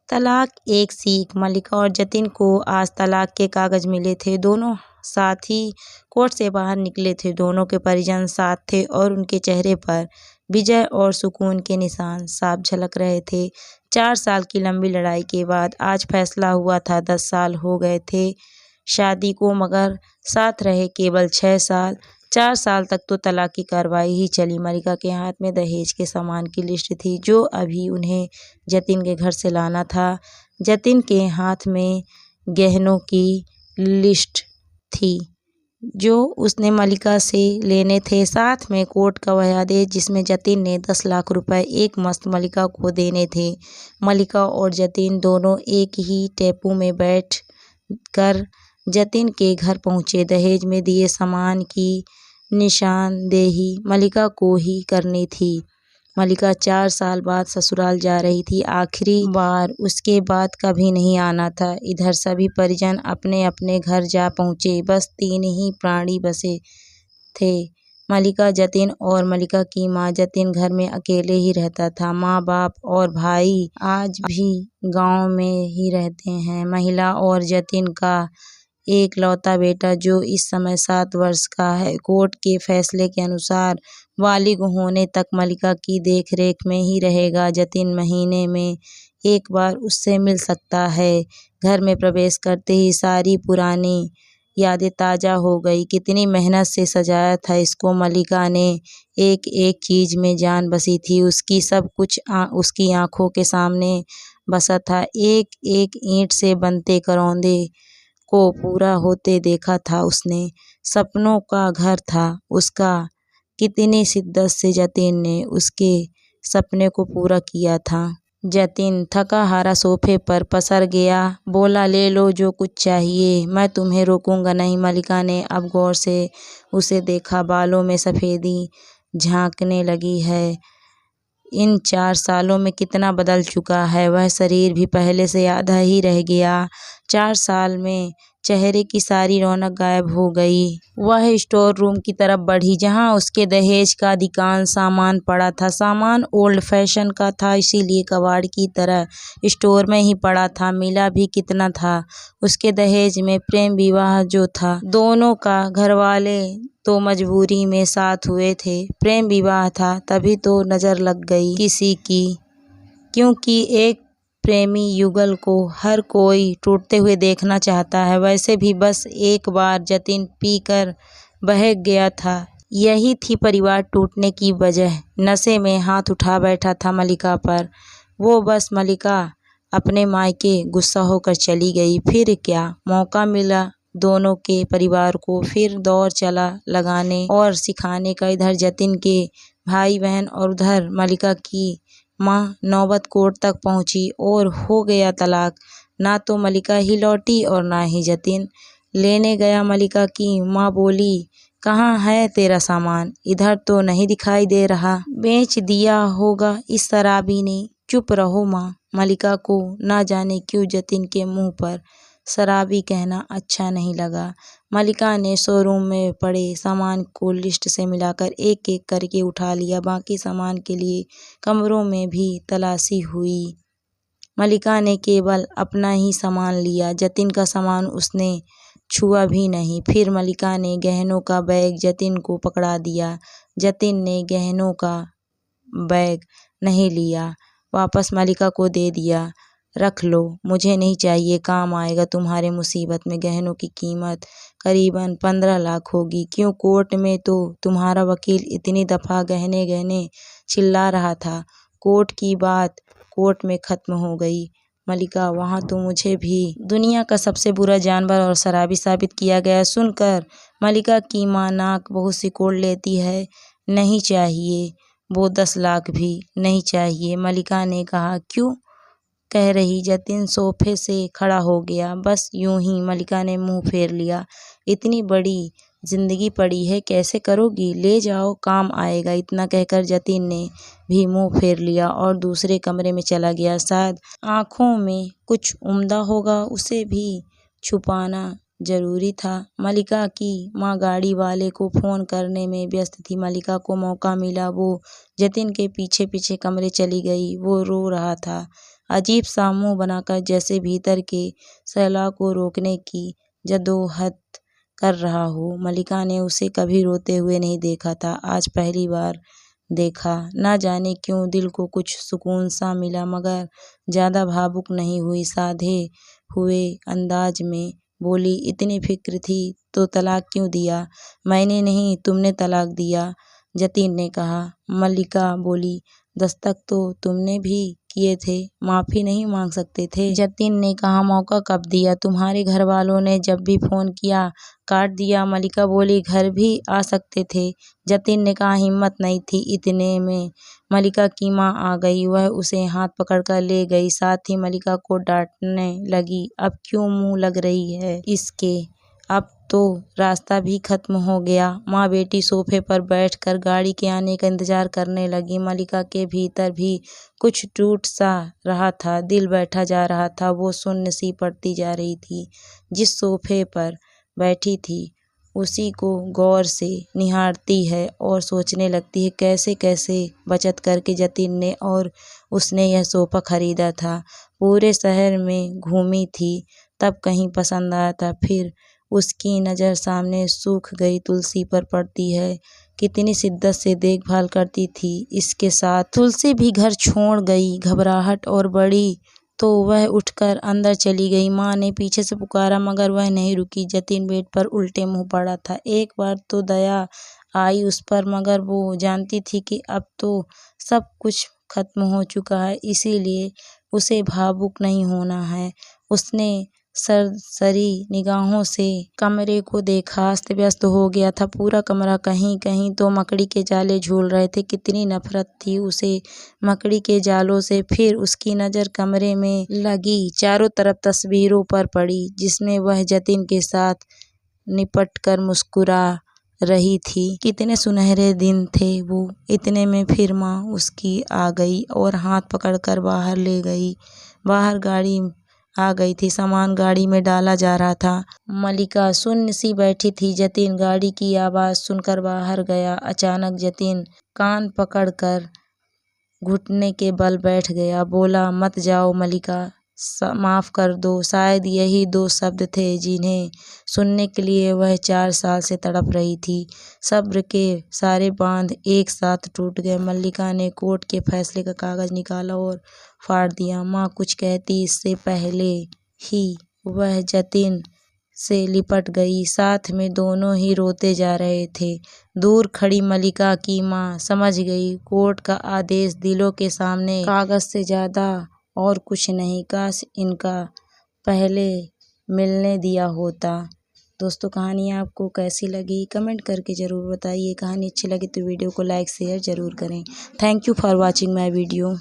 तलाक एक सीख। मल्लिका और जतिन को आज तलाक के कागज मिले थे। दोनों साथ ही कोर्ट से बाहर निकले थे। दोनों के परिजन साथ थे और उनके चेहरे पर विजय और सुकून के निशान साफ झलक रहे थे। 4 साल की लंबी लड़ाई के बाद आज फैसला हुआ था। 10 साल हो गए थे शादी को, मगर साथ रहे केवल 6 साल। 4 साल तक तो तलाक की कार्रवाई ही चली। मल्लिका के हाथ में दहेज के सामान की लिस्ट थी जो अभी उन्हें जतिन के घर से लाना था। जतिन के हाथ में गहनों की लिस्ट थी जो उसने मल्लिका से लेने थे। साथ में कोर्ट का वह आदेश जिसमें जतिन ने 10 लाख रुपए एक मस्त मल्लिका को देने थे। मल्लिका और जतिन दोनों एक ही टेम्पो में बैठ कर जतिन के घर पहुंचे। दहेज में दिए सामान की निशानदेही मल्लिका को ही करनी थी। मल्लिका 4 साल बाद ससुराल जा रही थी, आखिरी बार। उसके बाद कभी नहीं आना था। इधर सभी परिजन अपने अपने घर जा पहुंचे। बस 3 ही प्राणी बसे थे, मल्लिका, जतिन और मल्लिका की माँ। जतिन घर में अकेले ही रहता था। माँ बाप और भाई आज भी गांव में ही रहते हैं। महिला और जतिन का एकलौता बेटा जो इस समय 7 वर्ष का है। कोर्ट के फैसले के अनुसार बालिग होने तक मल्लिका की देखरेख में ही रहेगा। जतिन महीने में एक बार उससे मिल सकता है। घर में प्रवेश करते ही सारी पुरानी यादें ताज़ा हो गई। कितनी मेहनत से सजाया था इसको मल्लिका ने। एक एक चीज में जान बसी थी उसकी। सब कुछ उसकी आंखों के सामने बसा था। एक एक ईंट से बनते करौंदे को पूरा होते देखा था उसने। सपनों का घर था उसका। कितनी शिद्दत से जतिन ने उसके सपने को पूरा किया था। जतिन थका हारा सोफे पर पसर गया। बोला, ले लो जो कुछ चाहिए, मैं तुम्हें रोकूंगा नहीं। मल्लिका ने अब गौर से उसे देखा। बालों में सफेदी झांकने लगी है। इन 4 सालों में कितना बदल चुका है। वह शरीर भी पहले से आधा ही रह गया। 4 साल में चेहरे की सारी रौनक गायब हो गई। वह स्टोर रूम की तरफ बढ़ी जहां उसके दहेज का अधिकांश सामान पड़ा था। सामान ओल्ड फैशन का था, इसीलिए कबाड़ की तरह स्टोर में ही पड़ा था। मिला भी कितना था उसके दहेज में। प्रेम विवाह जो था दोनों का, घरवाले तो मजबूरी में साथ हुए थे। प्रेम विवाह था तभी तो नजर लग गई किसी की, क्योंकि एक प्रेमी युगल को हर कोई टूटते हुए देखना चाहता है। वैसे भी बस एक बार जतिन पीकर बहक गया था, यही थी परिवार टूटने की वजह। नशे में हाथ उठा बैठा था मल्लिका पर। वो बस मल्लिका अपने मायके गुस्सा होकर चली गई। फिर क्या मौका मिला दोनों के परिवार को, फिर दौर चला लगाने और सिखाने का। इधर जतिन के भाई बहन और उधर मल्लिका की माँ। नौबत कोर्ट तक पहुंची और हो गया तलाक। ना तो मल्लिका ही लौटी और ना ही जतिन। लेने गया मल्लिका की माँ बोली, कहाँ है तेरा सामान, इधर तो नहीं दिखाई दे रहा। बेच दिया होगा इस शराबी ने। चुप रहो माँ। मल्लिका को ना जाने क्यों जतिन के मुंह पर शराबी कहना अच्छा नहीं लगा। मल्लिका ने शोरूम में पड़े सामान को लिस्ट से मिलाकर एक एक करके उठा लिया। बाकी सामान के लिए कमरों में भी तलाशी हुई। मल्लिका ने केवल अपना ही सामान लिया। जतिन का सामान उसने छुआ भी नहीं। फिर मल्लिका ने गहनों का बैग जतिन को पकड़ा दिया। जतिन ने गहनों का बैग नहीं लिया, वापस मल्लिका को दे दिया। रख लो, मुझे नहीं चाहिए, काम आएगा तुम्हारे मुसीबत में। गहनों की कीमत करीबन 15 लाख होगी। क्यों, कोर्ट में तो तुम्हारा वकील इतनी दफा गहने गहने चिल्ला रहा था। कोर्ट की बात कोर्ट में खत्म हो गई मल्लिका। वहाँ तो मुझे भी दुनिया का सबसे बुरा जानवर और शराबी साबित किया गया। सुनकर मल्लिका की माँ नाक बहुत सिकोड़ लेती है। नहीं चाहिए वो 10 लाख भी नहीं चाहिए, मल्लिका ने कहा। क्यों कह रही? जतिन सोफे से खड़ा हो गया। बस यूं ही, मल्लिका ने मुंह फेर लिया। इतनी बड़ी जिंदगी पड़ी है, कैसे करोगी? ले जाओ, काम आएगा। इतना कहकर जतिन ने भी मुंह फेर लिया और दूसरे कमरे में चला गया। शायद आंखों में कुछ उम्दा होगा, उसे भी छुपाना जरूरी था। मल्लिका की माँ गाड़ी वाले को फोन करने में व्यस्त थी। मल्लिका को मौका मिला, वो जतिन के पीछे पीछे कमरे चली गई। वो रो रहा था। अजीब सा मुंह बनाकर जैसे भीतर के सैलाब को रोकने की जद्दोजहद कर रहा हो। मल्लिका ने उसे कभी रोते हुए नहीं देखा था, आज पहली बार देखा। ना जाने क्यों दिल को कुछ सुकून सा मिला, मगर ज़्यादा भावुक नहीं हुई। साधे हुए अंदाज में बोली, इतनी फिक्र थी तो तलाक क्यों दिया? मैंने नहीं, तुमने तलाक दिया, जतिन ने कहा। मल्लिका बोली, दस्तक तो तुमने भी किए थे, माफ़ी नहीं मांग सकते थे? जतिन ने कहा, मौका कब दिया? तुम्हारे घर वालों ने जब भी फ़ोन किया काट दिया। मल्लिका बोली, घर भी आ सकते थे। जतिन ने कहा, हिम्मत नहीं थी। इतने में मल्लिका की माँ आ गई। वह उसे हाथ पकड़कर ले गई, साथ ही मल्लिका को डांटने लगी, अब क्यों मुँह लग रही है इसके? अब तो रास्ता भी खत्म हो गया। माँ बेटी सोफे पर बैठकर गाड़ी के आने का इंतजार करने लगी। मल्लिका के भीतर भी कुछ टूट सा रहा था, दिल बैठा जा रहा था। वो सुन्न सी पड़ती जा रही थी। जिस सोफे पर बैठी थी उसी को गौर से निहारती है और सोचने लगती है कैसे कैसे बचत करके जतिन ने और उसने यह सोफा खरीदा था। पूरे शहर में घूमी थी, तब कहीं पसंद आया था। फिर उसकी नज़र सामने सूख गई तुलसी पर पड़ती है। कितनी शिद्दत से देखभाल करती थी इसके साथ। तुलसी भी घर छोड़ गई। घबराहट और बढ़ी तो वह उठकर अंदर चली गई। माँ ने पीछे से पुकारा, मगर वह नहीं रुकी। जतिन बेड पर उल्टे मुंह पड़ा था। एक बार तो दया आई उस पर, मगर वो जानती थी कि अब तो सब कुछ खत्म हो चुका है, इसीलिए उसे भावुक नहीं होना है। उसने सरसरी निगाहों से कमरे को देखा। अस्त व्यस्त हो गया था पूरा कमरा, कहीं कहीं तो मकड़ी के जाले झूल रहे थे। कितनी नफरत थी उसे मकड़ी के जालों से। फिर उसकी नज़र कमरे में लगी चारों तरफ तस्वीरों पर पड़ी, जिसमें वह जतिन के साथ निपटकर मुस्कुरा रही थी। कितने सुनहरे दिन थे वो। इतने में फिर माँ उसकी आ गई और हाथ पकड़कर बाहर ले गई। बाहर गाड़ी आ गई थी, सामान गाड़ी में डाला जा रहा था। मल्लिका सुन्न सी बैठी थी। जतिन गाड़ी की आवाज़ सुनकर बाहर गया। अचानक जतिन कान पकड़कर घुटने के बल बैठ गया। बोला, मत जाओ मल्लिका, माफ़ कर दो। शायद यही दो शब्द थे जिन्हें सुनने के लिए वह 4 साल से तड़प रही थी। सब्र के सारे बांध एक साथ टूट गए। मल्लिका ने कोर्ट के फैसले का कागज़ निकाला और फाड़ दिया। माँ कुछ कहती इससे पहले ही वह जतिन से लिपट गई। साथ में दोनों ही रोते जा रहे थे। दूर खड़ी मल्लिका की माँ समझ गई, कोर्ट का आदेश दिलों के सामने कागज़ से ज़्यादा और कुछ नहीं। काश इनका पहले मिलने दिया होता। दोस्तों, कहानी आपको कैसी लगी कमेंट करके ज़रूर बताइए। कहानी अच्छी लगी तो वीडियो को लाइक शेयर ज़रूर करें। Thank you for watching my video.